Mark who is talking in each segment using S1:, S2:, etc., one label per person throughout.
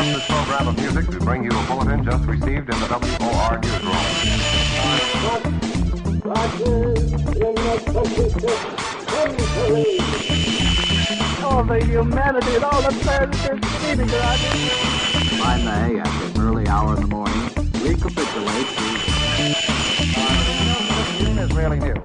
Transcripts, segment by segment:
S1: interrupt this program of music to bring you a bulletin just received in the WOR newsroom.
S2: All the humanity and all the sadness they're screaming, Roger.
S3: I may, at an early hour in the morning, recapitulate
S1: Is really new.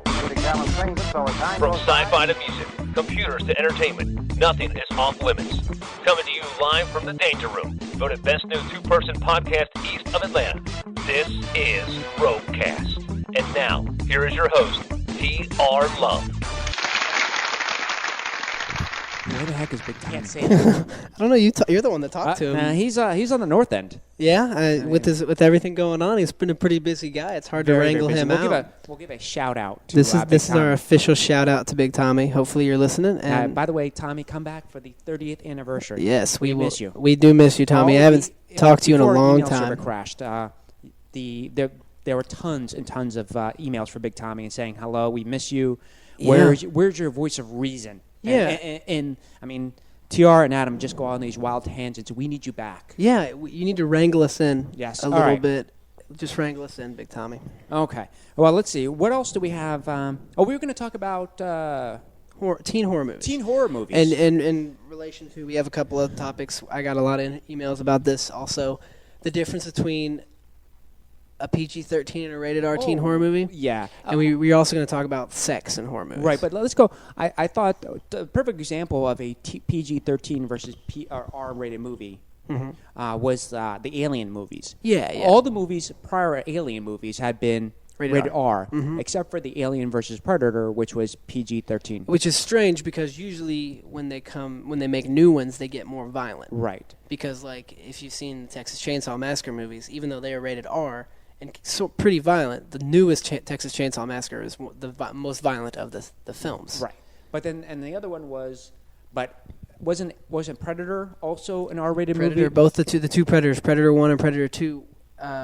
S4: From sci-fi to music, computers to entertainment, nothing is off limits. Coming to you live from the Danger Room, voted best new two-person podcast east of Atlanta. This is RogueCast. And now, here is your host, T.R. Love.
S5: Where the heck is Big Tommy?
S6: Can't say that.
S7: I don't know. You're the one that talked to him.
S5: He's on the north end.
S7: Yeah, with everything going on, he's been a pretty busy guy. It's hard to wrangle him out.
S5: We'll give a shout out to
S7: This is
S5: Tommy.
S7: our official shout out to Big Tommy. Hopefully you're listening. And
S5: by the way, Tommy, come back for the 30th anniversary.
S7: yes, we
S5: miss you.
S7: We do miss you, Tommy. I haven't talked to you in a long
S5: Before email server
S7: time.
S5: crashed, there were tons and tons of emails for Big Tommy and saying hello, we miss you.
S7: Yeah.
S5: Where's your voice of reason?
S7: Yeah.
S5: And I mean, TR and Adam just go on these wild tangents. We need you back.
S7: Yeah, you need to wrangle us in.
S5: Yes,
S7: a
S5: all
S7: little
S5: right.
S7: bit. Just wrangle us in, Big Tommy.
S5: Okay. Well, let's see. What else do we have? We were going to talk about
S7: Teen horror movies.
S5: teen horror movies.
S7: And in relation to, we have a couple of topics. I got a lot of emails about this also. The difference between a PG-13 and a rated R teen horror movie.
S5: Yeah.
S7: And we're also going to talk about sex in horror movies.
S5: Right, but let's go. I thought the perfect example of a PG-13 versus R-rated movie was the Alien movies.
S7: Yeah.
S5: All the movies prior to Alien movies had been rated R,
S7: Mm-hmm.
S5: except for the Alien versus Predator, which was PG-13.
S7: Which is strange because usually when they make new ones, they get more violent.
S5: Right.
S7: Because, like, if you've seen the Texas Chainsaw Massacre movies, even though they are rated R and so pretty violent, the newest Texas Chainsaw Massacre is the most violent of the films.
S5: Right. But then, and the other one was, but wasn't Predator also an R-rated
S7: Predator,
S5: movie?
S7: both the two Predators, Predator 1 and Predator 2,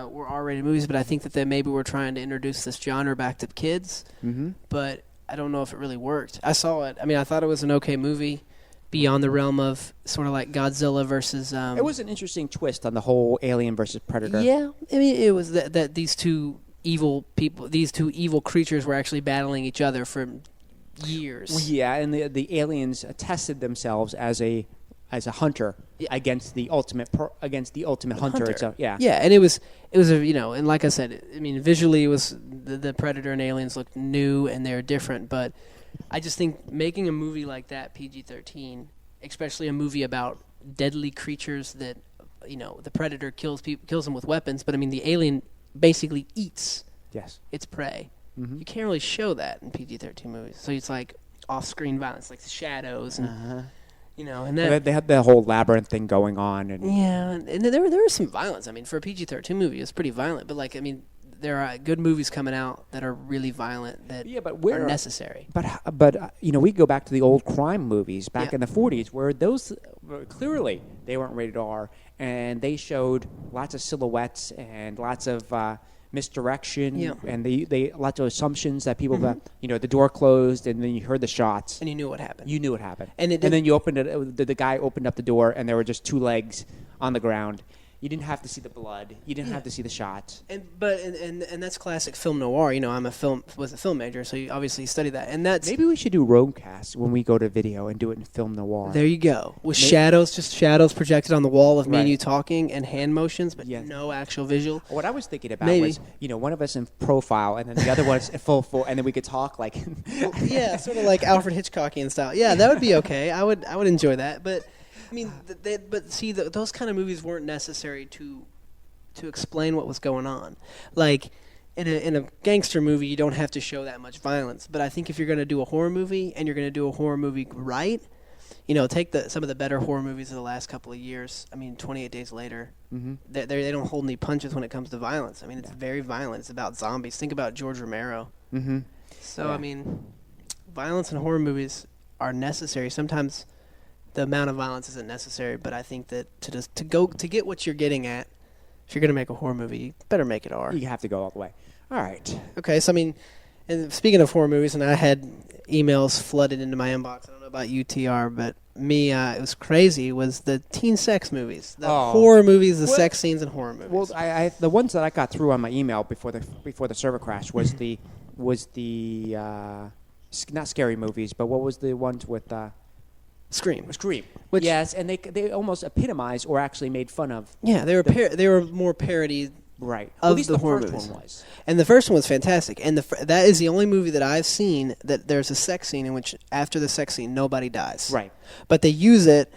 S7: were R-rated movies, but I think that they maybe were trying to introduce this genre back to kids. Mm-hmm. But I don't know if it really worked. I saw it. I mean, I thought it was an okay movie, beyond the realm of sort of like Godzilla versus.
S5: It was an interesting twist on the whole Alien versus Predator.
S7: Yeah, I mean, it was that these two evil creatures were actually battling each other for years.
S5: Yeah, and the aliens tested themselves as a hunter against the ultimate hunter. So, yeah,
S7: and it was and like I said, I mean, visually it was the Predator and Aliens looked new and they're different, but I just think making a movie like that PG-13, especially a movie about deadly creatures that the Predator kills them with weapons, but I mean the alien basically eats its prey. Mm-hmm. You can't really show that in PG-13 movies, so it's like off-screen violence, like the shadows and. And that,
S5: they had the whole labyrinth thing going on,
S7: and there was some violence. I mean, for a PG-13 movie, it's pretty violent. But there are good movies coming out that are really violent that are necessary.
S5: But we go back to the old crime movies back in the 40s, where those clearly they weren't rated R, and they showed lots of silhouettes and lots of misdirection, and they lots of assumptions that people the door closed and then you heard the shots
S7: and you knew what happened.
S5: And then you opened it. The guy opened up the door and there were just two legs on the ground. You didn't have to see the blood. You didn't have to see the shots.
S7: And that's classic film noir. I'm was a film major, so you obviously study that. And that's
S5: maybe we should do RogueCast when we go to video and do it in film noir.
S7: There you go. With just shadows projected on the wall of me and you talking and hand motions, but no actual visual.
S5: What I was thinking about was, one of us in profile and then the other one's in full, and then we could talk like
S7: sort of like Alfred Hitchcockian style. Yeah, that would be okay. I would enjoy that, but. I mean, those kind of movies weren't necessary to explain what was going on. Like in a gangster movie, you don't have to show that much violence. But I think if you're going to do a horror movie and you're going to do a horror movie right, take some of the better horror movies of the last couple of years. I mean, 28 Days Later, they don't hold any punches when it comes to violence. I mean, it's very violent. It's about zombies. Think about George Romero. Mm-hmm. So I mean, violence in horror movies are necessary. Sometimes. The amount of violence isn't necessary, but I think that to get what you're getting at, if you're going to make a horror movie, you better make it R.
S5: You have to go all the way. All right.
S7: Okay, so I mean, And speaking of horror movies, and I had emails flooded into my inbox. I don't know about UTR, but me, it was crazy. Was the teen sex movies, the horror movies, the sex scenes in horror movies?
S5: Well, I the ones that I got through on my email before the server crash was not scary movies, but what was the ones with
S7: Scream.
S5: Scream.
S7: Which,
S5: yes, and they almost epitomized or actually made fun of.
S7: Yeah, they were more parody.
S5: Right.
S7: Of
S5: at least
S7: the horror
S5: first
S7: movies.
S5: one was.
S7: And the first one was fantastic. And that is the only movie that I've seen that there's a sex scene in which after the sex scene nobody dies.
S5: Right.
S7: But they use it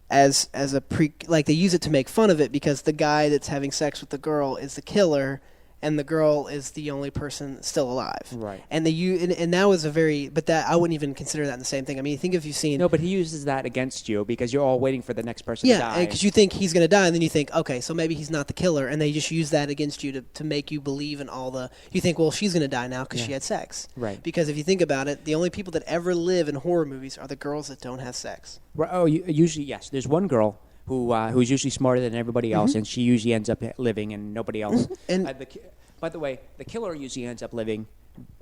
S7: as a they use it to make fun of it because the guy that's having sex with the girl is the killer and the girl is the only person still alive.
S5: Right.
S7: And and that was that I wouldn't even consider that the same thing. I mean, think if you've seen...
S5: No, but he uses that against you because you're all waiting for the next person to die.
S7: Yeah, because you think he's going to die, and then you think, okay, so maybe he's not the killer, and they just use that against you to make you believe in all the... You think, well, she's going to die now because she had sex.
S5: Right.
S7: Because if you think about it, the only people that ever live in horror movies are the girls that don't have sex.
S5: Right. Oh, usually, yes. There's one girl who's usually smarter than everybody else, and she usually ends up living, and nobody else.
S7: And
S5: by the way, the killer usually ends up living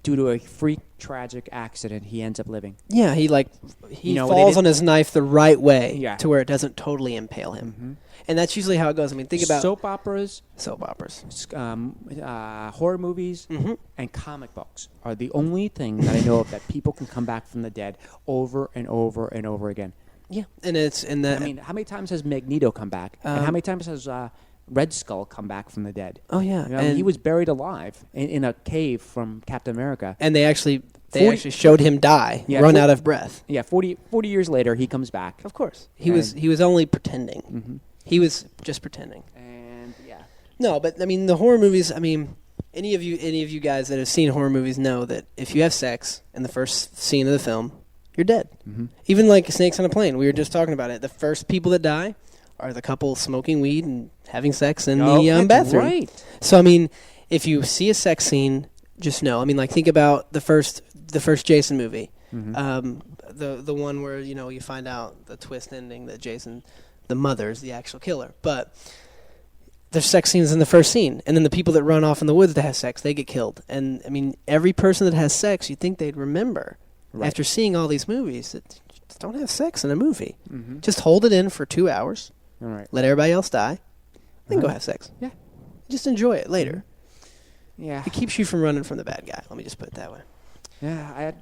S5: due to a freak, tragic accident. He ends up living.
S7: Yeah, he falls on his knife the right way
S5: to
S7: where it doesn't totally impale him. Mm-hmm. And that's usually how it goes. I mean, think about...
S5: Soap operas,
S7: horror
S5: movies, and comic books are the only thing that I know of that people can come back from the dead over and over and over again.
S7: Yeah, and it's in the...
S5: I mean, how many times has Magneto come back? And how many times has... Red Skull come back from the dead.
S7: Oh yeah,
S5: and he was buried alive in a cave from Captain America.
S7: And they actually showed him die, run out of breath.
S5: Yeah, 40 years later he comes back.
S7: Of course, he was only pretending. Mm-hmm. He was just pretending.
S5: And
S7: no, but I mean the horror movies. I mean, any of you guys that have seen horror movies know that if you have sex in the first scene of the film, you're dead. Mm-hmm. Even like Snakes on a Plane, we were just talking about it. The first people that die are the couple smoking weed and having sex in the bathroom. Right. So I mean, if you see a sex scene, just know. I mean, like think about the first Jason movie, the one where you find out the twist ending that Jason, the mother, is the actual killer. But there's sex scenes in the first scene, and then the people that run off in the woods to have sex, they get killed. And I mean, every person that has sex, you'd think they'd remember after seeing all these movies that don't have sex in a movie. Mm-hmm. Just hold it in for 2 hours.
S5: All right.
S7: Let everybody else die. Then go have sex.
S5: Yeah.
S7: Just enjoy it later.
S5: Yeah.
S7: It keeps you from running from the bad guy. Let me just put it that way.
S5: Yeah.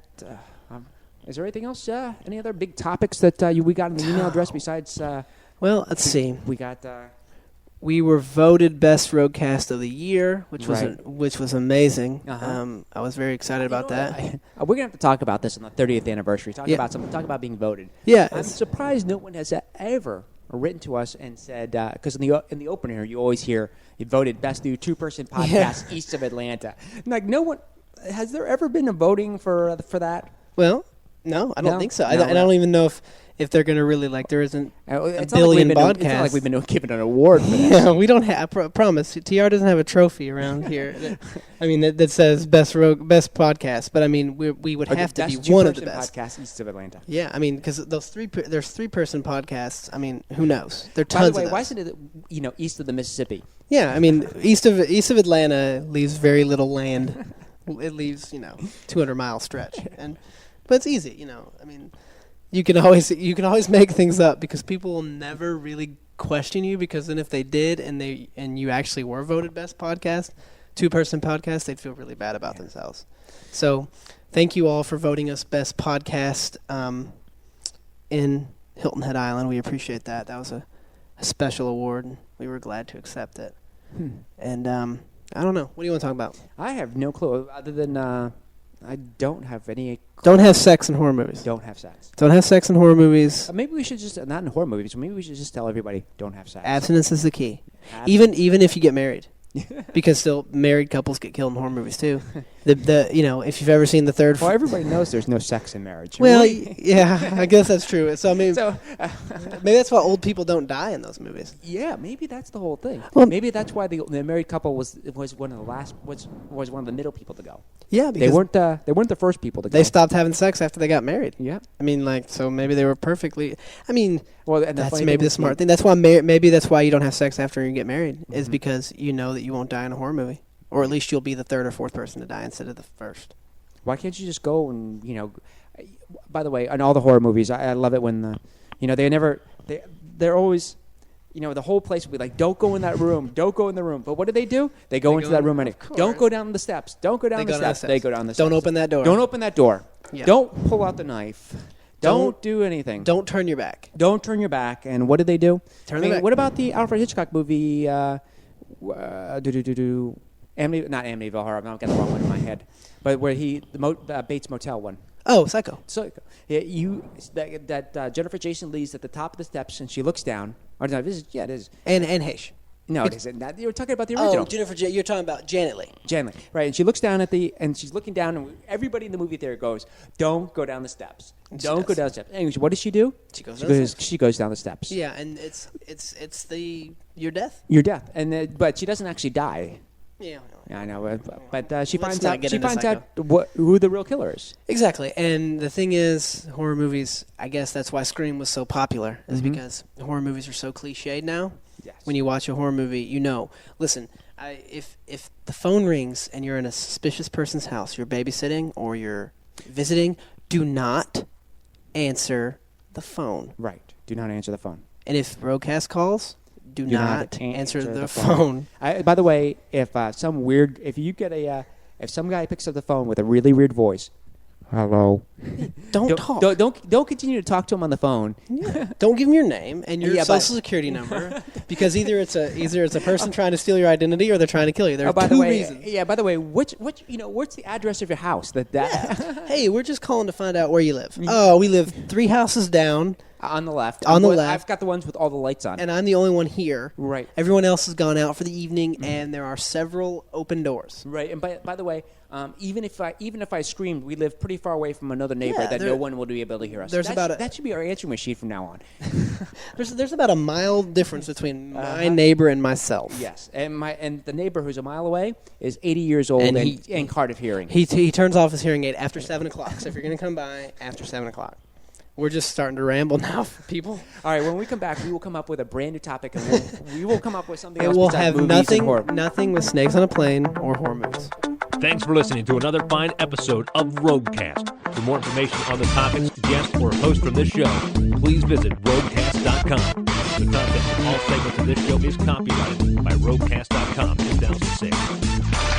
S5: Is there anything else? Any other big topics that we got in the email address besides?
S7: Well, let's see.
S5: We got.
S7: We were voted best RogueCast of the year, which was amazing. I was very excited about that.
S5: We're gonna have to talk about this on the 30th anniversary. Talk about being voted.
S7: Yeah.
S5: I'm surprised no one has ever written to us and said, because in the opener you always hear you voted best new 2-person podcast east of Atlanta. Like no one has there ever been a voting for that?
S7: Well, no, I don't think so. I don't even know if they're going to really there isn't a billion podcasts. It's not like we've been given an award for this. Yeah, we don't have. I promise. TR doesn't have a trophy around here. that says best podcast. But I mean, we would have to be one of the best
S5: podcasts east of Atlanta.
S7: Yeah, I mean, because there's 3-person podcasts. I mean, who knows? There are tons of those. By the way,
S5: why isn't it east of the Mississippi?
S7: Yeah, I mean, east of Atlanta leaves very little land. It leaves 200-mile stretch, but it's easy. I mean. You can always make things up because people will never really question you because then if they did and you actually were voted best podcast, 2-person podcast, they'd feel really bad about themselves. So thank you all for voting us best podcast in Hilton Head Island. We appreciate that. That was a special award and we were glad to accept it. And I don't know. What do you want to talk about?
S5: I have no clue other than I don't have any.
S7: Don't have sex in horror movies.
S5: Don't have sex.
S7: Don't have sex in horror movies.
S5: Maybe we should just not in horror movies. Maybe we should just tell everybody don't have sex.
S7: Abstinence is the key. Even if you get married, because still married couples get killed in horror movies too. If you've ever seen the third.
S5: Well, everybody knows there's no sex in marriage.
S7: Well, yeah, I guess that's true. So maybe that's why old people don't die in those movies.
S5: Yeah, maybe that's the whole thing.
S7: Well,
S5: maybe that's why the married couple was one of the last was one of the middle people to go.
S7: Yeah, because
S5: they weren't the first people to go.
S7: They stopped having sex after they got married.
S5: Yeah,
S7: I mean, so maybe they were perfectly. I mean,
S5: well,
S7: that's maybe the smart thing. That's why maybe that's why you don't have sex after you get married is because you know that you won't die in a horror movie, or at least you'll be the third or fourth person to die instead of the first.
S5: Why can't you just go and By the way, in all the horror movies, I love it when they're always. The whole place will be like, don't go in that room. Don't go in the room. But what do? They go into that room anyway. Don't go down the steps. Don't go down the steps. They go down the steps.
S7: Don't open that door.
S5: Don't open that door.
S7: Yeah.
S5: Don't pull out the knife. Don't do anything.
S7: Don't turn your back.
S5: Don't turn your back. And what did they do?
S7: Turn their back.
S5: What about the Alfred Hitchcock movie, not Amityville Horror. I'm not getting the wrong one in my head. But where Bates Motel one.
S7: Oh, Psycho.
S5: So Jennifer Jason Leigh's at the top of the steps and she looks down. Or no, it is.
S7: And Heche.
S5: No, it isn't. You were talking about the original.
S7: Oh, you're talking about Janet Leigh.
S5: Janet Leigh, right? And she looks down and she's looking down, and everybody in the movie theater goes, "Don't go down the steps. Don't go down the steps." And what does she do?
S7: She goes down the steps.
S5: Yeah,
S7: and it's your death.
S5: Your death, but she doesn't actually die.
S7: Yeah,
S5: I know, but she finds out
S7: who
S5: the real killer is.
S7: Exactly, and the thing is, horror movies. I guess that's why Scream was so popular, is because horror movies are so cliched now.
S5: Yes.
S7: When you watch a horror movie, listen. If the phone rings and you're in a suspicious person's house, you're babysitting or you're visiting, do not answer the phone.
S5: Right. Do not answer the phone.
S7: And if RogueCast calls, do not answer the phone.
S5: By the way, if some guy picks up the phone with a really weird voice, hello,
S7: don't talk.
S5: Don't continue to talk to him on the phone.
S7: Yeah. Don't give him your name and your social security number because either it's a person trying to steal your identity or they're trying to kill you. There are two reasons.
S5: Yeah. By the way, what's the address of your house?
S7: Hey, we're just calling to find out where you live. Oh, we live 3 houses down.
S5: On the left.
S7: Left.
S5: I've got the ones with all the lights on.
S7: And I'm the only one here.
S5: Right.
S7: Everyone else has gone out for the evening, and there are several open doors.
S5: Right. And by the way, even if I screamed, we live pretty far away from another neighbor that no one will be able to hear us. That should be our answering machine from now on.
S7: There's about a mile difference between my neighbor and myself.
S5: Yes. And the neighbor who's a mile away is 80 years old and hard of hearing.
S7: He turns off his hearing aid after 7 o'clock. So if you're going to come by after 7 o'clock. We're just starting to ramble now, people.
S5: All right, when we come back, we will come up with a brand new topic, and we will come up with something else.
S7: We'll have nothing with snakes on a plane or horror movies.
S4: Thanks for listening to another fine episode of RogueCast. For more information on the topics, guests, or hosts from this show, please visit RogueCast.com. The content of all segments of this show is copyrighted by RogueCast.com 2006.